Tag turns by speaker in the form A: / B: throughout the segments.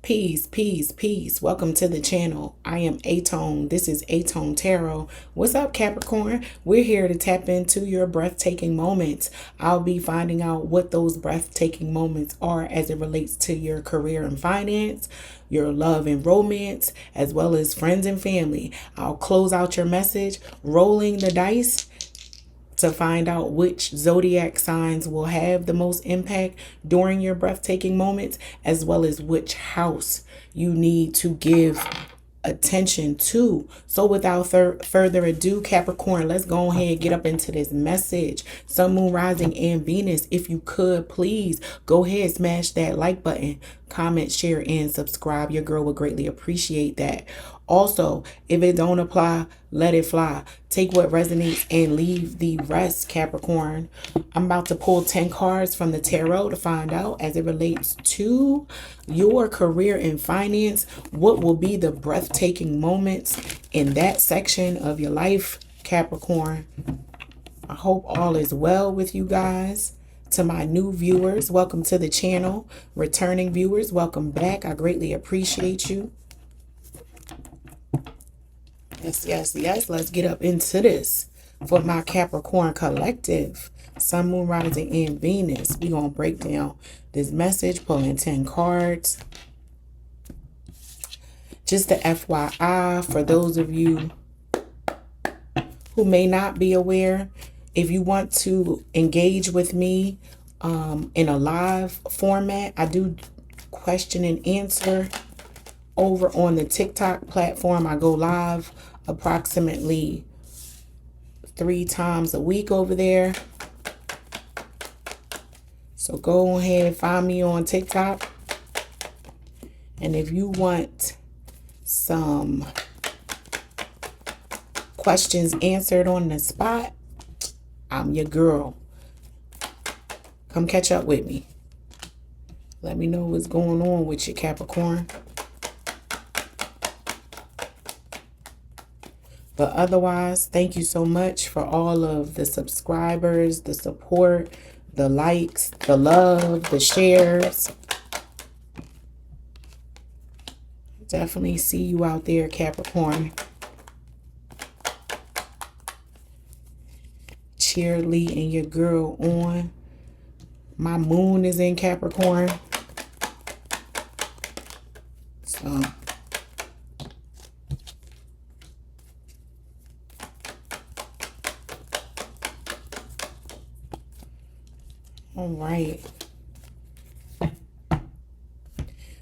A: Peace, peace, peace. Welcome to the channel. I am aTone. This is aTone Tarot. What's up, Capricorn? We're here to tap into your breathtaking moments. I'll be finding out what those breathtaking moments are as it relates to your career and finance, your love and romance, as well as friends and family. I'll close out your message, rolling the dice to find out which zodiac signs will have the most impact during your breathtaking moments, as well as which house you need to give attention to. So without further ado, Capricorn, let's go ahead and get up into this message. Sun, Moon, Rising, and Venus, if you could, please go ahead, smash that like button, comment, share, and subscribe. Your girl would greatly appreciate that. Also, if it don't apply, let it fly. Take what resonates and leave the rest, Capricorn. I'm about to pull 10 cards from the tarot to find out as it relates to your career and finance. What will be the breathtaking moments in that section of your life, Capricorn? I hope all is well with you guys. To my new viewers, welcome to the channel. Returning viewers, welcome back. I greatly appreciate you. Yes, yes, yes. Let's get up into this for my Capricorn collective. Sun, Moon, Rising, and Venus. We're going to break down this message, pulling 10 cards. Just a FYI, for those of you who may not be aware, if you want to engage with me in a live format, I do question and answer over on the TikTok platform. I go live approximately 3 times a week over there. So go ahead and find me on TikTok. And if you want some questions answered on the spot, I'm your girl. Come catch up with me. Let me know what's going on with you, Capricorn. But otherwise, thank you so much for all of the subscribers, the support, the likes, the love, the shares. Definitely see you out there, Capricorn. Cheerleading your girl on. My moon is in Capricorn. So all right.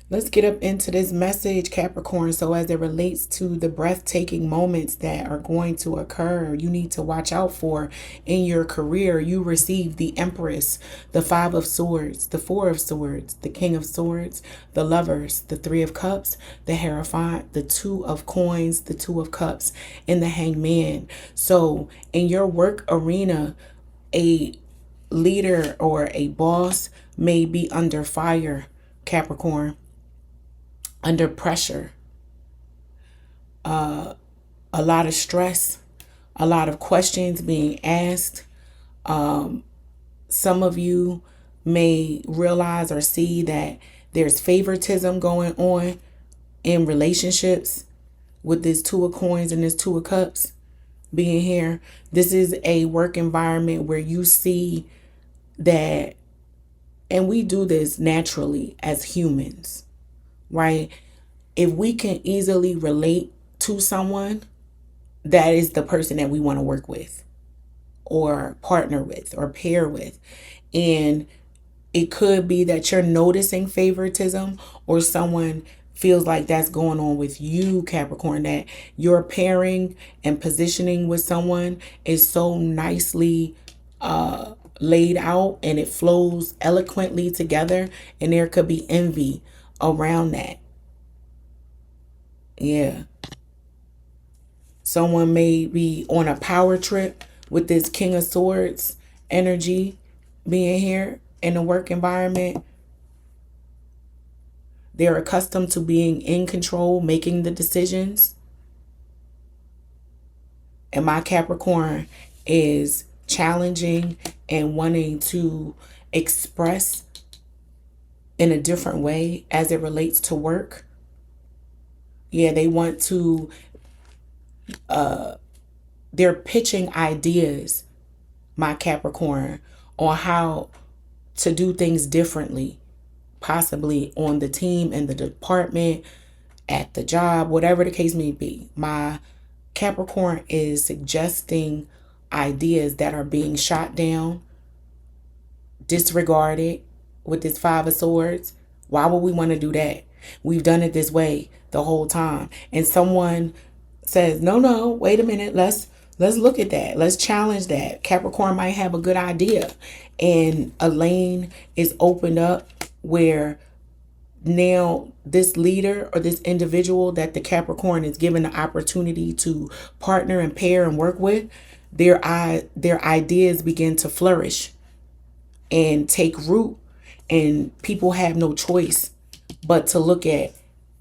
A: Let's get up into this message, Capricorn. So as it relates to the breathtaking moments that are going to occur, you need to watch out for in your career. You receive the Empress, the 5 of Swords, the 4 of Swords, the King of Swords, the Lovers, the 3 of Cups, the Hierophant, the 2 of Coins, the 2 of Cups, and the Hangman. So in your work arena, a leader or a boss may be under fire, Capricorn, under pressure, a lot of stress, a lot of questions being asked. Some of you may realize or see that there's favoritism going on in relationships with this 2 of Coins and this 2 of Cups being here. This is a work environment where you see that, and we do this naturally as humans, right? If we can easily relate to someone, that is the person that we want to work with or partner with or pair with. And it could be that you're noticing favoritism, or someone feels like that's going on with you, Capricorn, that your pairing and positioning with someone is so nicely laid out and it flows eloquently together, and there could be envy around that. Yeah. Someone may be on a power trip with this King of Swords energy being here in the work environment. They're accustomed to being in control, making the decisions. And my Capricorn is challenging and wanting to express in a different way as it relates to work. Yeah, they want to, they're pitching ideas, my Capricorn, on how to do things differently, possibly on the team, in the department, at the job, whatever the case may be. My Capricorn is suggesting ideas that are being shot down, disregarded with this Five of Swords. Why would we want to do that? We've done it this way the whole time. And someone says, no, wait a minute. Let's look at that. Let's challenge that. Capricorn might have a good idea. And a lane is opened up where now this leader or this individual that the Capricorn is given the opportunity to partner and pair and work with, their ideas begin to flourish and take root, and people have no choice but to look at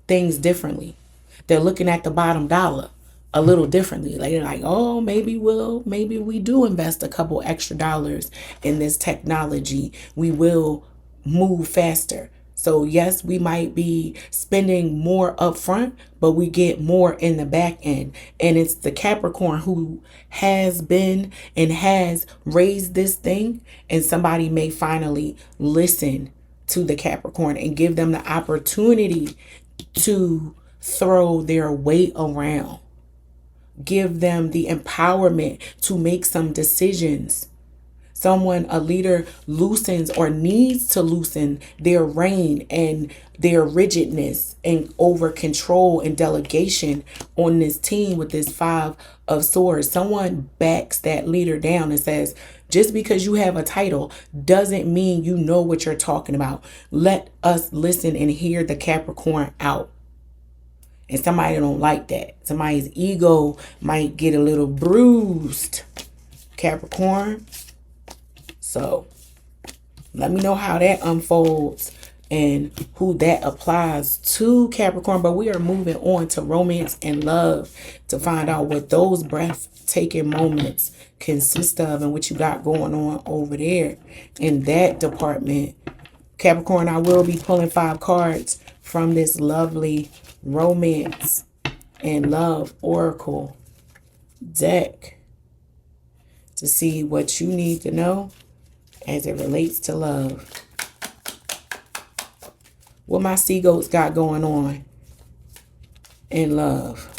A: things differently. They're looking at the bottom dollar a little differently. Like, they're like, oh, maybe we do invest a couple extra dollars in this technology. We will move faster. So yes, we might be spending more upfront, but we get more in the back end. And it's the Capricorn who has been and has raised this thing. And somebody may finally listen to the Capricorn and give them the opportunity to throw their weight around. Give them the empowerment to make some decisions. A leader loosens or needs to loosen their reign and their rigidness and over control and delegation on this team with this Five of Swords. Someone backs that leader down and says, just because you have a title doesn't mean you know what you're talking about. Let us listen and hear the Capricorn out. And somebody don't like that. Somebody's ego might get a little bruised, Capricorn. So let me know how that unfolds and who that applies to, Capricorn. But we are moving on to romance and love to find out what those breathtaking moments consist of and what you got going on over there in that department. Capricorn, I will be pulling 5 cards from this lovely romance and love oracle deck to see what you need to know as it relates to love. What my sea goats got going on in love.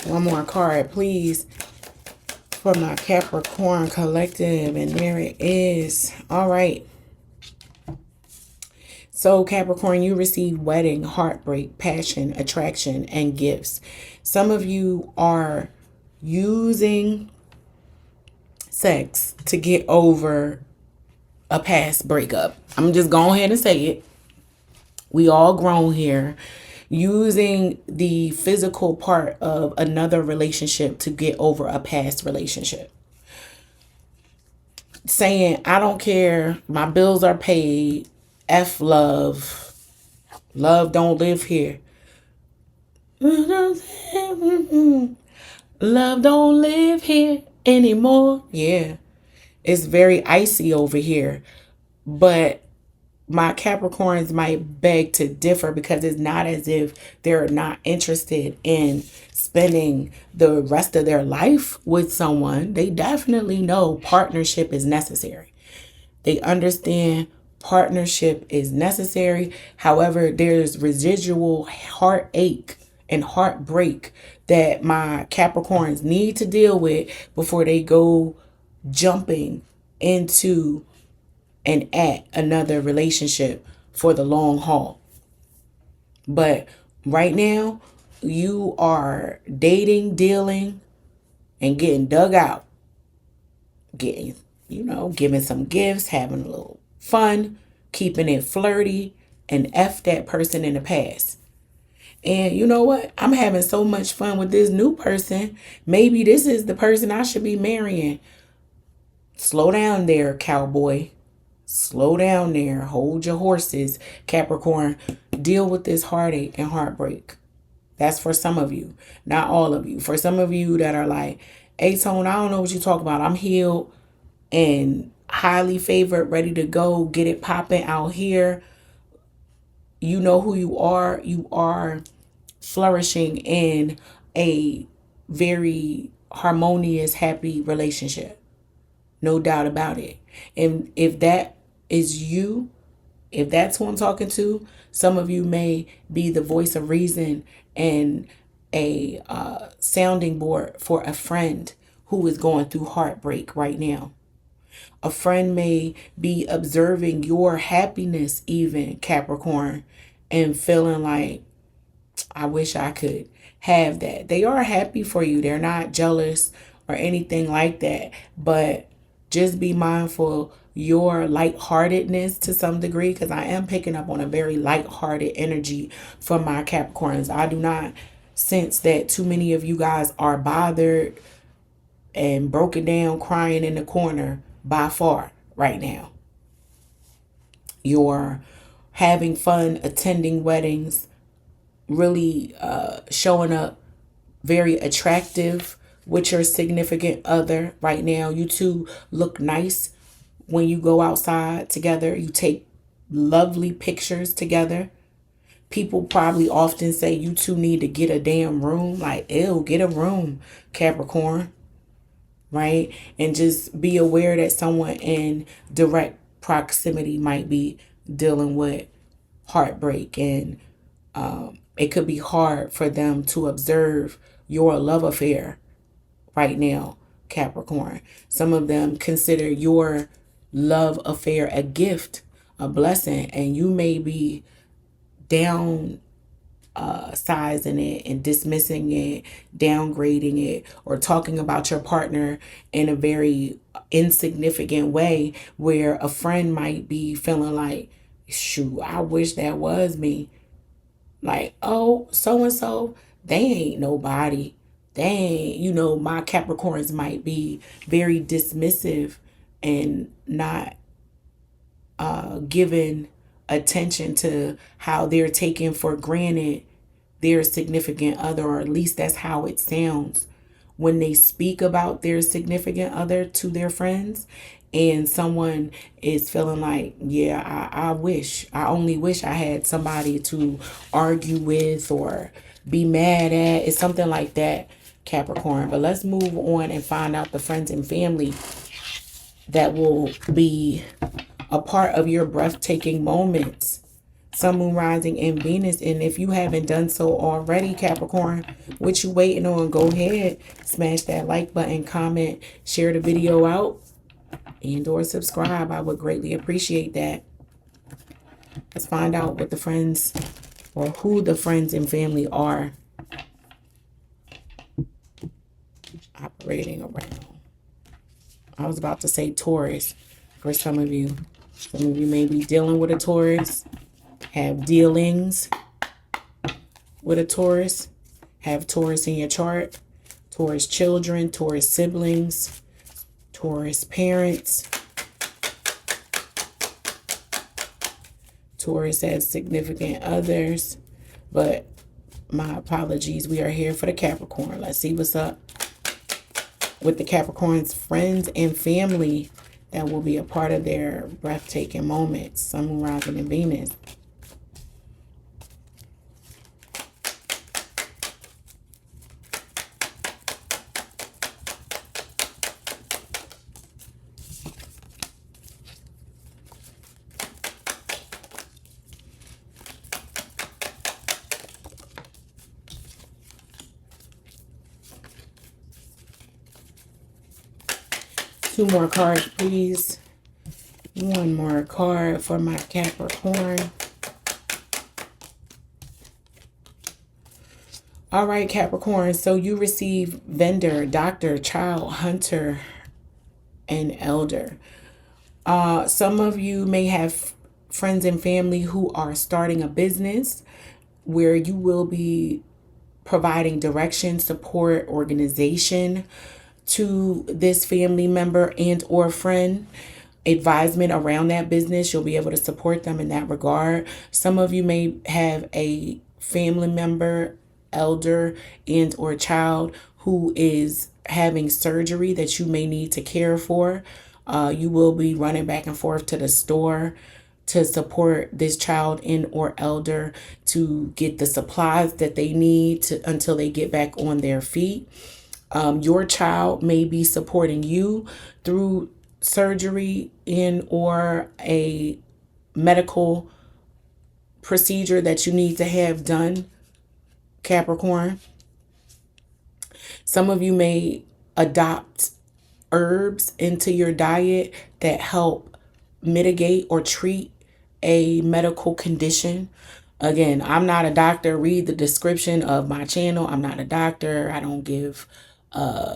A: One more card, please, for my Capricorn collective. And there it is. All right. So Capricorn, you receive wedding, heartbreak, passion, attraction, and gifts. Some of you are using sex to get over a past breakup. I'm just going ahead and say it. We all grown here. Using the physical part of another relationship to get over a past relationship. Saying, I don't care, my bills are paid, F love, love don't live here. Love don't live here anymore. Yeah, it's very icy over here. But my Capricorns might beg to differ, because it's not as if they're not interested in spending the rest of their life with someone. They definitely know partnership is necessary. They understand partnership is necessary. However, there's residual heartache and heartbreak that my Capricorns need to deal with before they go jumping into and at another relationship for the long haul. But right now, you are dating, dealing, and getting dug out getting, giving some gifts, having a little fun, keeping it flirty, and F that person in the past. And you know what? I'm having so much fun with this new person. Maybe this is the person I should be marrying. Slow down there, cowboy. Slow down there. Hold your horses, Capricorn. Deal with this heartache and heartbreak. That's for some of you, not all of you. For some of you that are like, aTone, I don't know what you talk about. I'm healed and highly favored, ready to go, get it popping out here. You know who you are. You are flourishing in a very harmonious, happy relationship. No doubt about it. And if that is you, if that's who I'm talking to, some of you may be the voice of reason and a sounding board for a friend who is going through heartbreak right now. A friend may be observing your happiness, even Capricorn, and feeling like, I wish I could have that. They are happy for you. They're not jealous or anything like that. But just be mindful your lightheartedness to some degree, because I am picking up on a very lighthearted energy from my Capricorns. I do not sense that too many of you guys are bothered and broken down, crying in the corner by far right now. You're having fun, attending weddings, really showing up very attractive with your significant other right now. You two look nice when you go outside together. You take lovely pictures together. People probably often say you two need to get a damn room. Like, ew, get a room, Capricorn. Right? And just be aware that someone in direct proximity might be dealing with heartbreak, and it could be hard for them to observe your love affair right now, Capricorn. Some of them consider your love affair a gift, a blessing, and you may be down sizing it and dismissing it, downgrading it, or talking about your partner in a very insignificant way, where a friend might be feeling like, shoot, I wish that was me. Like, oh, so and so, they ain't nobody. They ain't, my Capricorns might be very dismissive and not giving attention to how they're taking for granted their significant other, or at least that's how it sounds when they speak about their significant other to their friends. And someone is feeling like, yeah, I only wish I had somebody to argue with or be mad at. It's something like that, Capricorn. But let's move on and find out the friends and family that will be a part of your breathtaking moments. Sun, Moon, Rising, and Venus. And if you haven't done so already, Capricorn, what you waiting on? Go ahead, smash that like button, comment, share the video out, and or subscribe. I would greatly appreciate that. Let's find out what the friends, or who the friends and family are operating around. I was about to say Taurus for some of you. Some of you may be dealing with a Taurus, have dealings with a Taurus, have Taurus in your chart, Taurus children, Taurus siblings, Taurus parents, Taurus has significant others. But my apologies, we are here for the Capricorn. Let's see what's up with the Capricorn's friends and family that will be a part of their breathtaking moments. Sun, Moon, Rising, and Venus. Two more cards, please. One more card for my Capricorn. All right, Capricorn. So you receive vendor, doctor, child, hunter, an elder. Some of you may have friends and family who are starting a business where you will be providing direction, support, organization to this family member and or friend, advisement around that business. You'll be able to support them in that regard. Some of you may have a family member, elder, and or child who is having surgery that you may need to care for. You will be running back and forth to the store to support this child and or elder to get the supplies that they need until they get back on their feet. Your child may be supporting you through surgery and or a medical procedure that you need to have done, Capricorn. Some of you may adopt herbs into your diet that help mitigate or treat a medical condition. Again, I'm not a doctor. Read the description of my channel. I'm not a doctor. I don't give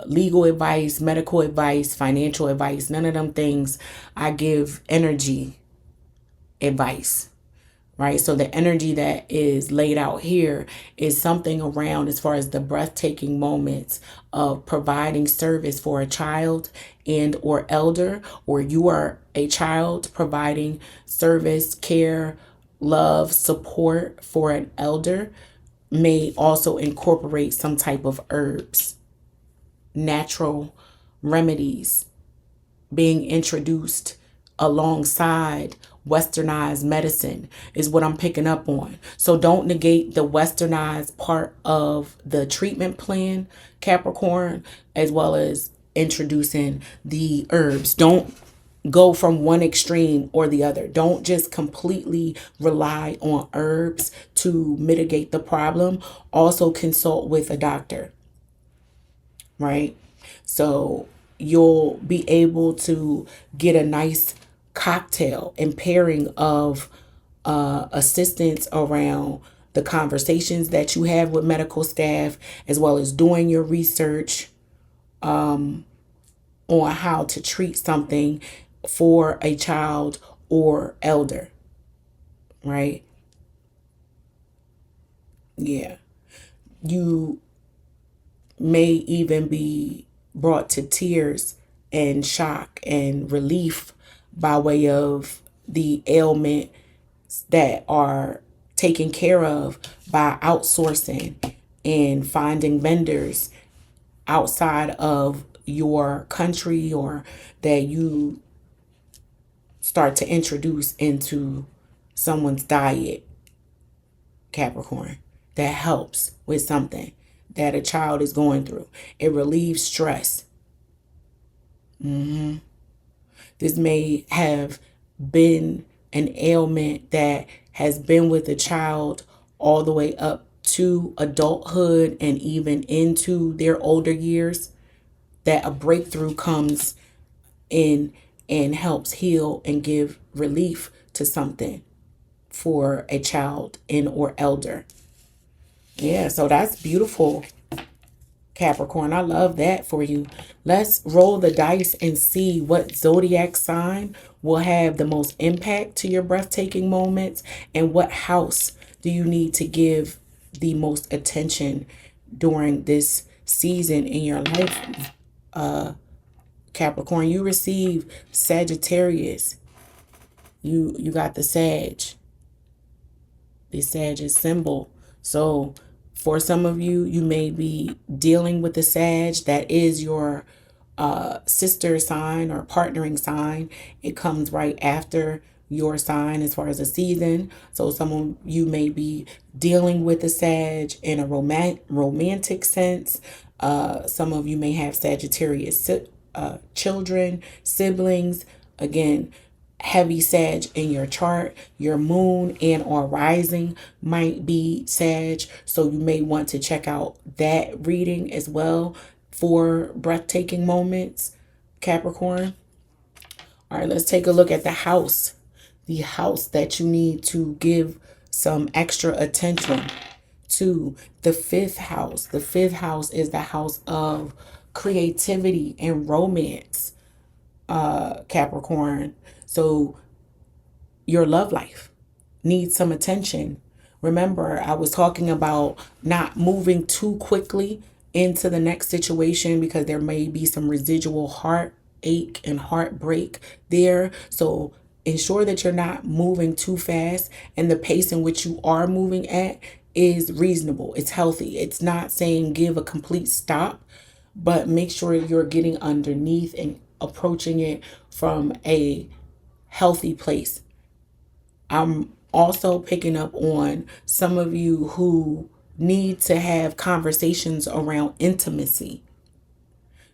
A: legal advice, medical advice, financial advice, none of them things. I give energy advice, right? So the energy that is laid out here is something around as far as the breathtaking moments of providing service for a child and or elder, or you are a child providing service, care, love, support for an elder, may also incorporate some type of herbs, natural remedies being introduced alongside westernized medicine is what I'm picking up on. So don't negate the westernized part of the treatment plan, Capricorn, as well as introducing the herbs. Don't go from one extreme or the other. Don't just completely rely on herbs to mitigate the problem. Also consult with a doctor, right? So you'll be able to get a nice cocktail and pairing of assistance around the conversations that you have with medical staff, as well as doing your research on how to treat something for a child or elder, right? Yeah. You may even be brought to tears and shock and relief by way of the ailment that are taken care of by outsourcing and finding vendors outside of your country, or that you start to introduce into someone's diet, Capricorn, that helps with something that a child is going through. It relieves stress. This may have been an ailment that has been with a child all the way up to adulthood and even into their older years, that a breakthrough comes in and helps heal and give relief to something for a child and or elder. Yeah, so that's beautiful, Capricorn. I love that for you. Let's roll the dice and see what zodiac sign will have the most impact to your breathtaking moments, and what house do you need to give the most attention during this season in your life, Capricorn. You receive Sagittarius. You got the Sag. The Sag is symbol. So for some of you, you may be dealing with the Sag that is your sister sign or partnering sign. It comes right after your sign as far as a season. So some of you may be dealing with the Sag in a romantic sense. Some of you may have Sagittarius children, siblings. Again, heavy Sag in your chart. Your moon and or rising might be Sag, so you may want to check out that reading as well for breathtaking moments, Capricorn. All right, let's take a look at the house that you need to give some extra attention to. The fifth house. The fifth house is the house of creativity and romance. Capricorn. So your love life needs some attention. Remember, I was talking about not moving too quickly into the next situation because there may be some residual heartache and heartbreak there. So ensure that you're not moving too fast, and the pace in which you are moving at is reasonable. It's healthy. It's not saying give a complete stop, but make sure you're getting underneath and approaching it from a healthy place. I'm also picking up on some of you who need to have conversations around intimacy.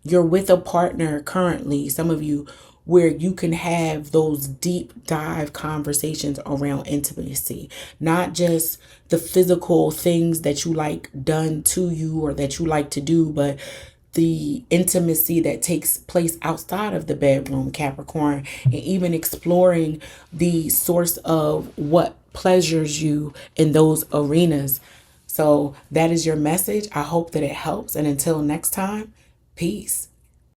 A: You're with a partner currently, some of you, where you can have those deep dive conversations around intimacy, not just the physical things that you like done to you or that you like to do, but the intimacy that takes place outside of the bedroom, Capricorn, and even exploring the source of what pleasures you in those arenas. So that is your message. I hope that it helps. And until next time, peace.